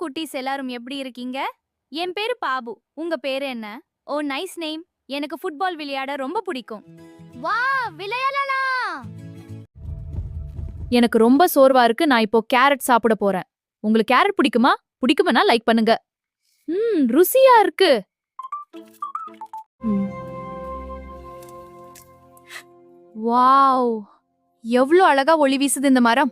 குட்டீஸ் எல்லாரும் எப்படி இருக்கீங்க? என் பேரு பாபு. உங்க பேரு என்ன? ஓ நைஸ் நேம். எனக்கு ஃபுட்பால் விளையாட ரொம்ப பிடிக்கும். வா விளையாடலாம். எனக்கு ரொம்ப சோர்வா இருக்கு. நான் இப்போ கேரட் சாப்பிட போறேன். உங்களுக்கு கேரட் பிடிக்குமா? பிடிக்கும்னா லைக் பண்ணுங்க. ருசியா இருக்கு. வாவ், எவ்வளவு அழகா ஒளி வீசுது இந்த மரம்.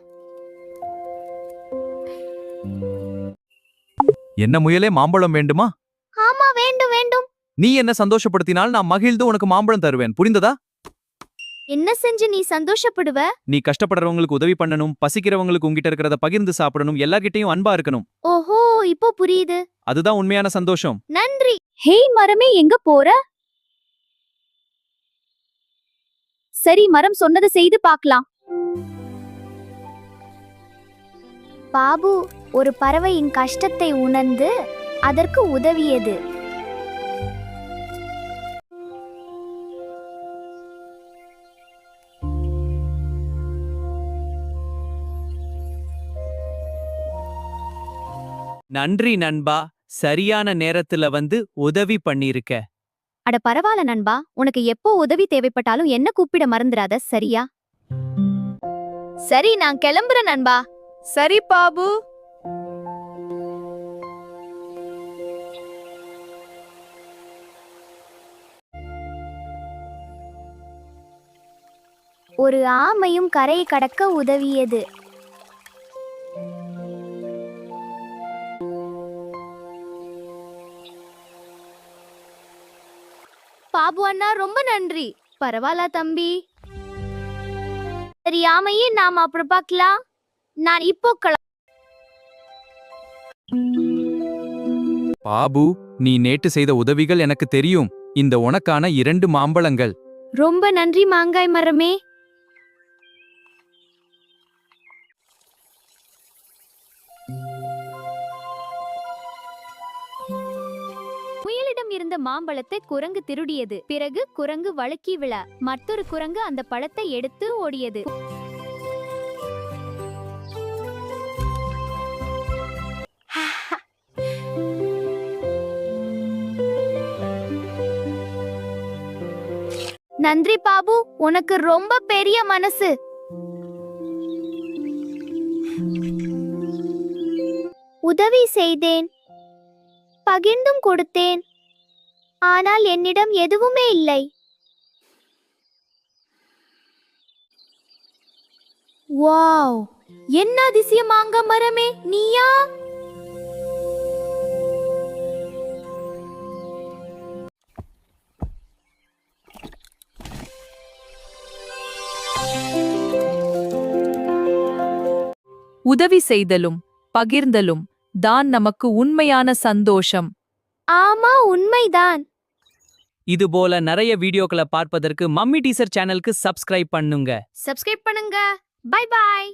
என்ன முயலே மாம்பழம் வேண்டுமா? ஆமா வேண்டும் வேண்டும். நீ என்ன சந்தோஷப்படுத்தினால் நான் மகிழ்ந்து உனக்கு மாம்பழம் தருவேன், புரிந்ததா? என்ன செஞ்சு நீ சந்தோஷப்படுவ? நீ கஷ்டப்படுறவங்களுக்கு உதவி பண்ணணும், பசிக்கிறவங்களுக்கு உங்கிட்ட இருக்கிறத பகிர்ந்து சாப்பிடணும், எல்லார்கிட்டயும் அன்பா இருக்கணும். ஓஹோ, இப்போ புரியுது. அதுதான் உண்மையான சந்தோஷம். நன்றி. ஹேய் மரமே, எங்க போற? சரி, மரம் சொன்னதை செய்து பார்க்கலாம். பாபு, ஒரு பறவையின் கஷ்டத்தை உணர்ந்து அதற்கு உதவியது. நன்றி நண்பா, சரியான நேரத்துல வந்து உதவி பண்ணிருக்க. அட பரவாயில்ல நண்பா, உனக்கு எப்போ உதவி தேவைப்பட்டாலும் என்ன கூப்பிட மறந்துடாத, சரியா? சரி, நான் கிளம்புறேன் நண்பா. சரி பாபு. ஒரு ஆமையும் கரையை கடக்க உதவியது. பாபு அண்ணா, ரொம்ப நன்றி. பரவாயில்ல தம்பி. சரி ஆமையே, நாம அப்புறம் பார்க்கலாம். நான் இப்போ பாபு, நீ நேற்று செய்த உதவிகள் எனக்கு தெரியும். இந்த உனக்கான 2 மாம்பழங்கள். ரொம்ப நன்றி மாங்காய் மரமே. முயலிடம் இருந்த மாம்பழத்தை குரங்கு திருடியது. பிறகு குரங்கு வழுக்கி விழ மற்றொரு குரங்கு அந்த பழத்தை எடுத்து ஓடியது. நன்றி பாபு, உனக்கு ரொம்ப பெரிய மனசு. உதவி செய்தேன், பகிர்ந்தும் கொடுத்தேன், ஆனால் என்னிடம் எதுவுமே இல்லை. வாவ், என்ன அதிசயமாங்க மரமே, நீயா? உதவி செய்தலும் பகிர்ந்தலும் தான் நமக்கு உண்மையான சந்தோஷம். ஆமா, உண்மைதான். இது போல நிறைய வீடியோக்களை பார்ப்பதற்கு மம்மி டீசர் சேனலுக்கு சப்ஸ்கிரைப் பண்ணுங்க. சப்ஸ்கிரைப் பண்ணுங்க. Bye bye.